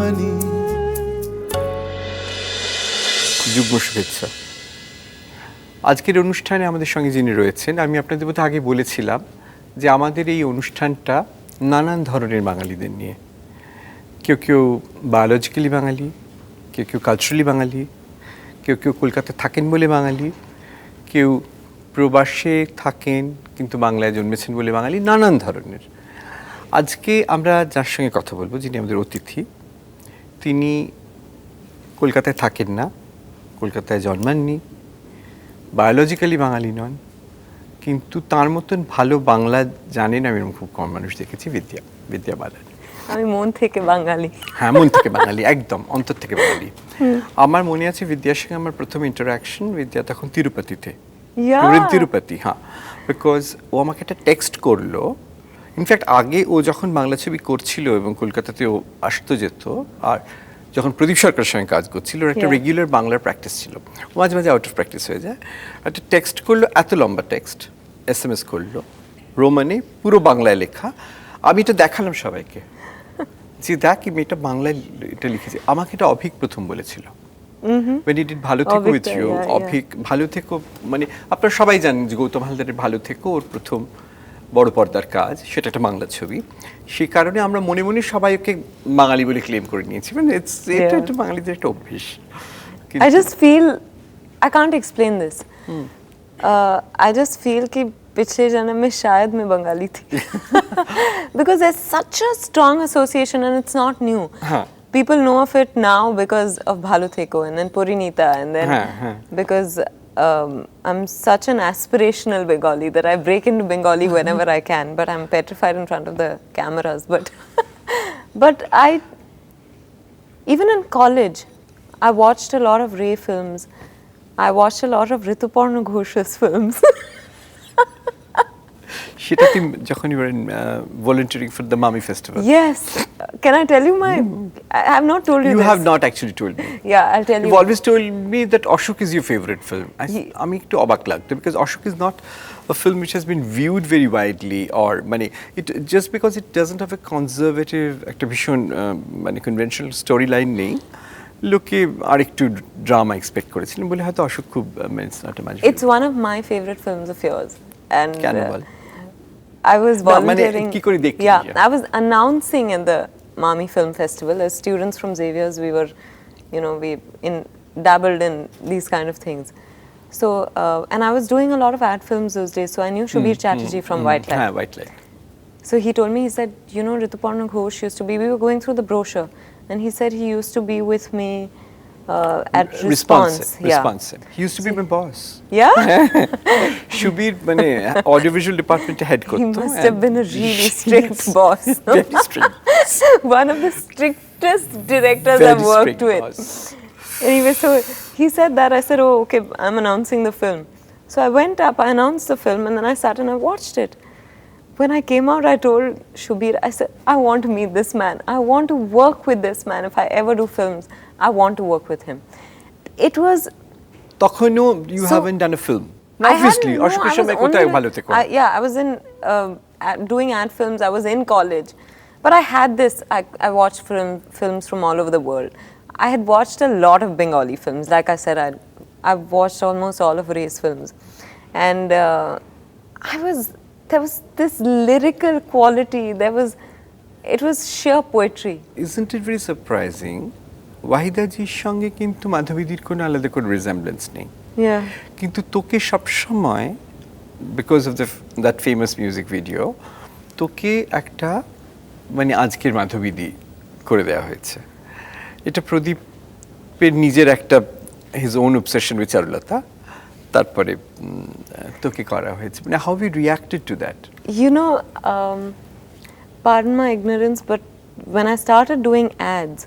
Uncanny. যুগ্ম শুভেচ্ছা। আজকের অনুষ্ঠানে আমাদের সঙ্গে যিনি রয়েছেন, আমি আপনাদের মধ্যে আগে বলেছিলাম যে আমাদের এই অনুষ্ঠানটা নানান ধরনের বাঙালিদের নিয়ে। কেউ কেউ বায়োলজিক্যালি বাঙালি, কেউ কেউ কালচারালি বাঙালি, কেউ কেউ কলকাতায় থাকেন বলে বাঙালি, কেউ প্রবাসে থাকেন কিন্তু বাংলায় জন্মেছেন বলে বাঙালি, নানান ধরনের। আজকে আমরা যার সঙ্গে কথা বলবো, যিনি আমাদের অতিথি, তিনি কলকাতায় থাকেন না, কলকাতায় জন্মাননি, বায়োলজিক্যালি বাঙালি নন, কিন্তু তার মতন ভালো বাংলা জানেন আমি এরকম খুব কম মানুষ দেখেছি। বিদ্যা বালান। আমি মন থেকে বাঙালি। হ্যাঁ, মন থেকে বাঙালি, একদম অন্তর থেকে বাঙালি। আমার মনে আছে বিদ্যার সঙ্গে আমার প্রথম ইন্টারাকশন, বিদ্যা তখন তিরুপতিতে, তিরুপতি, হ্যাঁ, বিকজ ও আমাকে একটা টেক্সট করলো। ইনফ্যাক্ট আগে ও যখন বাংলা ছবি করছিল এবং কলকাতাতে ও আসতো যেত, আর যখন প্রদীপ সরকারের সঙ্গে কাজ করছিল, ওর একটা রেগুলার বাংলার প্র্যাকটিস ছিল, মাঝে মাঝে আউট অফ প্র্যাকটিস হয়ে যায়। একটা টেক্সট করলো, এত লম্বা টেক্সট, SMS করলো, রোমানে, পুরো বাংলায় লেখা। আমি এটা দেখালাম সবাইকে যে দেখ আমি এটা বাংলায় এটা লিখেছি। আমাকে এটা অভিক প্রথম বলেছিল, when he did ভালো থেকো উইথ ইউ, অভিক ভালো থেকো, মানে আপনারা সবাই জানেন যে গৌতম হালদারের ভালো থেকো ওর প্রথম বড় পর্দার কাজ, সেটা একটা বাংলা ছবি। সেই কারণে আমরা মনে মনে সবাই ওকে বাঙালি বলে ক্লেম করে নিয়েছি, মানে এটা একটা বাঙালিদের একটা অভ্যেস। I just feel I can't explain this. I just feel कि पिछले जन्म में शायद मैं बंगाली थी because there's such a strong association and it's not new. People know of it now because of Bhalo Theko and then Purinita and then because I'm such an aspirational Bengali that I break into Bengali whenever I can, but I'm petrified in front of the cameras. But I, even in college, I watched a lot of Ray films. I watched a lot of Rituparna Ghosh's films. সেটা তুমি যখন you were in volunteering for the Mami Festival. Yes. Can I tell you my? I have not told you. You this. have not actually told me. Yeah, I'll tell you. You've always told me that Ashok is your favorite film. আমি একটু অবাক লাগতো because Ashok is not a film which has been viewed very widely, or মানে it just because it doesn't have a conservative একটা ভীষণ মানে conventional storyline নেই, লোকে আরেকটু ড্রামা এক্সপেক্ট করেছিলেন বলে হয়তো অশোক খুব it's not a much. It's one of my favorite films of yours, and কেন বল? I was volunteering. Yeah, I was announcing at the Mami Film Festival. As students from Xavier's, we were, we dabbled in these kind of things. So, and I was doing a lot of ad films those days, so I knew Shubir Chatterjee from White Light. Yeah, White Light. So he told me, he said, Rituparna Ghosh used to be, we were going through the brochure, and he said he used to be with me at Response. Responsive. He used to be my boss. Yeah? Shubir, মানে audiovisual department head করতো. He must have been a really strict boss. Very strict. One of the strictest directors I've worked with. Anyway, so he said that. I said, oh, okay, I'm announcing the film. So I went up, I announced the film, and then I sat and I watched it. When I came out, I told Shubir, I said, I want to meet this man. I want to work with this man. If I ever do films, I want to work with him. It was... তখনও you haven't done a film. Obviously, অশোকের সময় কোথায় ভালো থেকো? Yeah, I was in doing ad films. I was in college. But I had this, I watched films from all over the world. I had watched a lot of Bengali films. Like I said, I've watched almost all of Ray's films. And there was this lyrical quality. It was sheer poetry. Isn't it very surprising? ওয়াহিদাজির সঙ্গে কিন্তু মাধবীদির কোনো আলাদা কোনো রিজেমব্লেন্স নেই, কিন্তু তোকে সবসময় because of that famous music video তোকে একটা মানে আজকের মাধবীদি করে দেওয়া হয়েছে। এটা প্রদীপের নিজের একটা his own obsession with Charulata, তারপরে তোকে করা হয়েছে, মানে how we reacted to that? Pardon my ignorance, but when I started doing ads,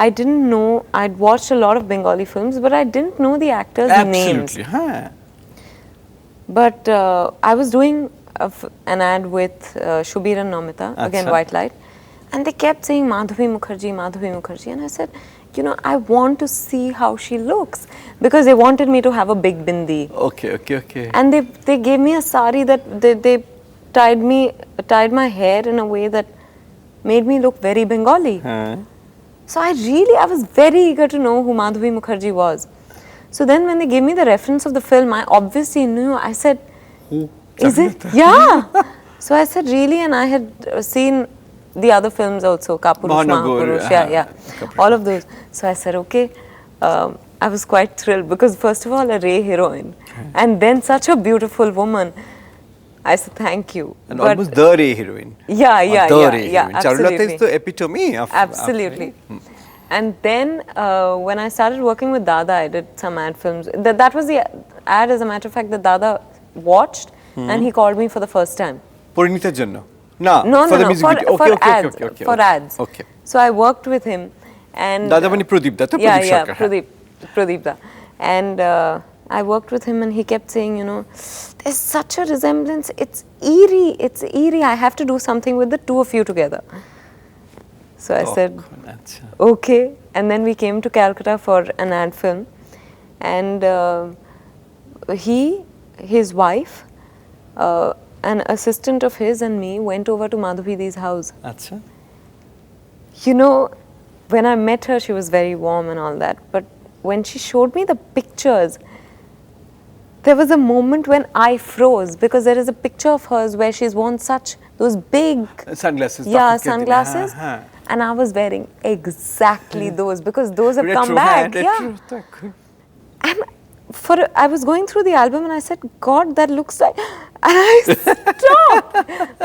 I didn't know, I'd watched a lot of Bengali films, but I didn't know the actors' names. Absolutely, But I was doing an ad with Shubir and Namita, again White Light, and they kept saying Madhabi Mukherjee, Madhabi Mukherjee, and I said, I want to see how she looks, because they wanted me to have a big bindi. Okay. And they gave me a sari that they tied my hair in a way that made me look very Bengali. So I was very eager to know who Madhabi Mukherjee was. So then when they gave me the reference of the film, I obviously knew. I said, Who? is it? Yeah. So I said, really? And I had seen the other films also, Kapurush, Mahapurush, all of those. So I said, okay. I was quite thrilled because first of all, a Ray heroine, and then such a beautiful woman. I said, thank you. And almost the Ray heroine. Yeah, Charulata absolutely. is the epitome of Absolutely. And then when I started working with Dada, I did some ad films. That was the ad, as a matter of fact, that Dada watched, and he called me for the first time. পরিণীতার জন্য না No, for the music video. for Okay. ads. For ads. Okay. So I worked with him, and দাদা মানে প্রদীপ দা তো প্রদীপ সরকার Pradeep da. And I worked with him, and he kept saying, you know, there's such a resemblance. It's eerie. I have to do something with the two of you together. So I said, okay. And then we came to Calcutta for an ad film, and his wife, an assistant of his, and me went over to Madhabi Di's house. আচ্ছা You know, when I met her, she was very warm and all that. But when she showed me the pictures, there was a moment when I froze because there is a picture of hers where she's worn those big sunglasses. Sunglasses. And I was wearing exactly those because those have come back. And I was going through the album and I said, God, that looks like. And I stopped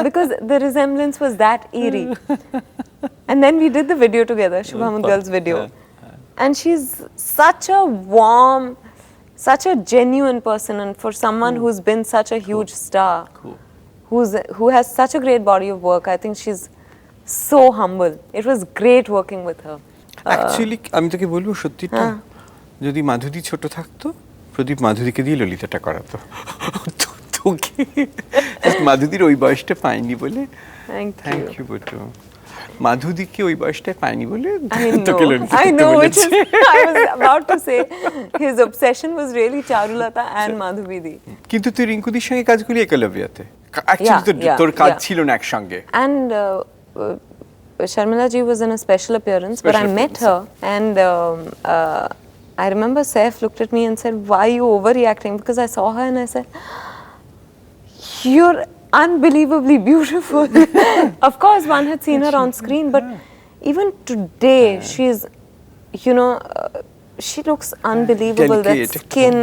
because the resemblance was that eerie. And then we did the video together, Shubhamad Girl's video. And she's such a warm, such a genuine person, and for someone who's been such a huge star, who has such a great body of work, I think she's so humble. It was great working with her. Actually আমি তোকে বলবো সত্যিটা, যদি মাধুরী ছোট থাকতো প্রদীপ মাধুরীকে দিয়ে ললিতাটা করাতো। তোকে মাধুরীর ওই বয়সটা পাইনি বলে থ্যাংক ইউ বটু। মাধুরীকে ওই বয়সটা পাইনি বলে তোকে Lalita I know, which is I was about to say his obsession was really Charulata and Madhabi Di. কিন্তু তুই রিঙ্কুদির সঙ্গে কাজগুলি একলব্যাতে অ্যাকচুয়ালি তোর কাজ ছিল না একসঙ্গে। And Sharmila ji was in a special appearance, but I met her, and I remember Saif looked at me and said, why are you overreacting? Because I saw her and I said, you're unbelievably beautiful. Of course, one had seen her on screen, but even today, she's, you know, she looks unbelievable. That skin,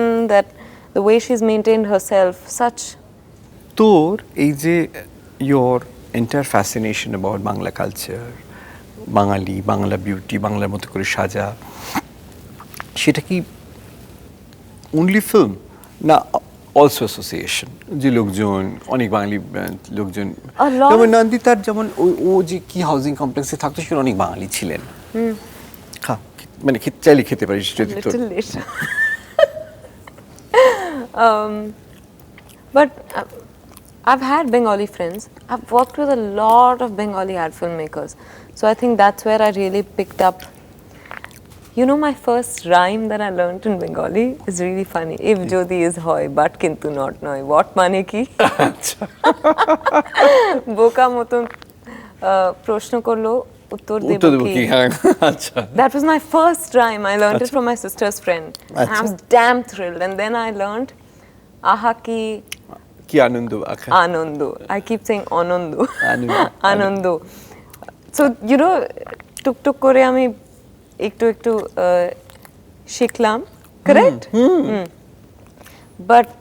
the way she's maintained herself, such. তোর এই যে your entire fascination about Bangla culture, Bangali, Bangla beauty, বাংলার মতো করে সাজা, সেটা কি only film না also association? যে লোকজন অনেক বাঙালি লোকজন যেমন নন্দিতার যেমন ও যে কি হাউজিং কমপ্লেক্সে থাকতো সেখানে অনেক বাঙালি ছিলেন। মানে চাইলে খেতে পারিস যদি তোর but I've had Bengali friends. I've worked with a lot of Bengali ad filmmakers. So I think that's where I really picked up. You know, my first rhyme that I learned in Bengali is really funny. If Jodi is hoy, but kintu not noy. What mane ki? Boka moton proshno korlo, uttor debo ki. That was my first rhyme. I learned it from my sister's friend. And I was damn thrilled. And then I learned aha ki. কি আনন্দ আনন্দ I keep saying Ananda so you know টুকটুক করে আমি একটু শিখলাম correct but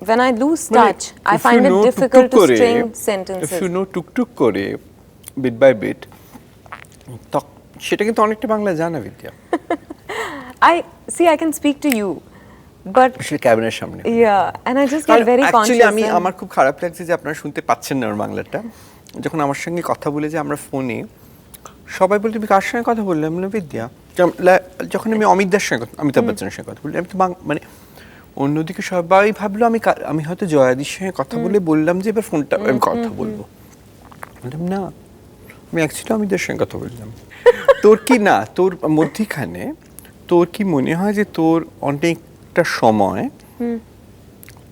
when I lose touch I find it difficult to string sentences. If you know টুকটুক করে bit by bit সেটা কিন্তু অনেকটা বাংলা জানা বিদ্যা। I can speak to you but ক্যাবিনের সামনে and I just get very conscious. আমি আমার খুব খারাপ লাগছে যে আপনারা শুনতে পাচ্ছেন না ওর বাংলাটা। যখন আমার সঙ্গে কথা বলে যে আমরা ফোনে সবাই বলে তুমি কার সঙ্গে কথা বললে, আমি বললাম বিদ্যা। যখন আমি অমিতদার সঙ্গে অমিতাভ বচ্চনের সঙ্গে কথা বললাম, আমি তো মানে অন্যদিকে সবাই ভাবলো আমি হয়তো জয়াদির সঙ্গে কথা বলে বললাম যে এবার ফোনটা আমি কথা বলবো, বললাম না আমি অ্যাকচুয়ালি অমিতদার সঙ্গে কথা বললাম। তোর কি না তোর মধ্যিখানে তোর কি মনে হয় যে তোর অনেকটা সময়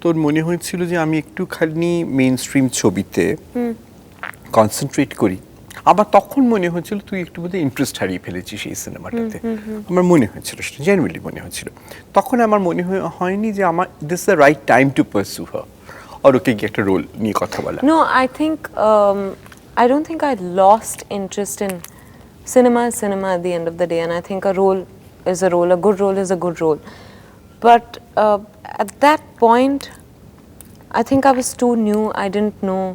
তোর মনে হয়েছিল যে আমি একটুখানি মেইন স্ট্রিম ছবিতে কনসেন্ট্রেট করি, আমার তখন মনে হচ্ছিল তুই একটু বোধহয় ইন্টারেস্ট হারিয়ে ফেলেছিস এই সিনেমাটাতে, আমার মনে হয়েছিল, সেটা জেনুইনলি মনে হচ্ছিল। তখন আমার মনে হয়নি যে আমার this the right time to pursue her, আর ওকে গিয়ে একটা রোল নিয়ে কথা বলা। No, I don't think I lost interest in cinema at the end of the day, and I think a role is a role, a good role is a good role. But at that point, I think I was too new. I didn't know,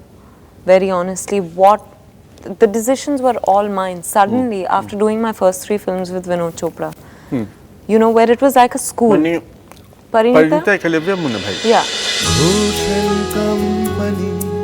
very honestly, what the decisions were all mine. Suddenly, after doing my first 3 films with Vinod Chopra, you know, where it was like a school. Parinita Ekalebya Munna Bhai. Yeah. Ocean company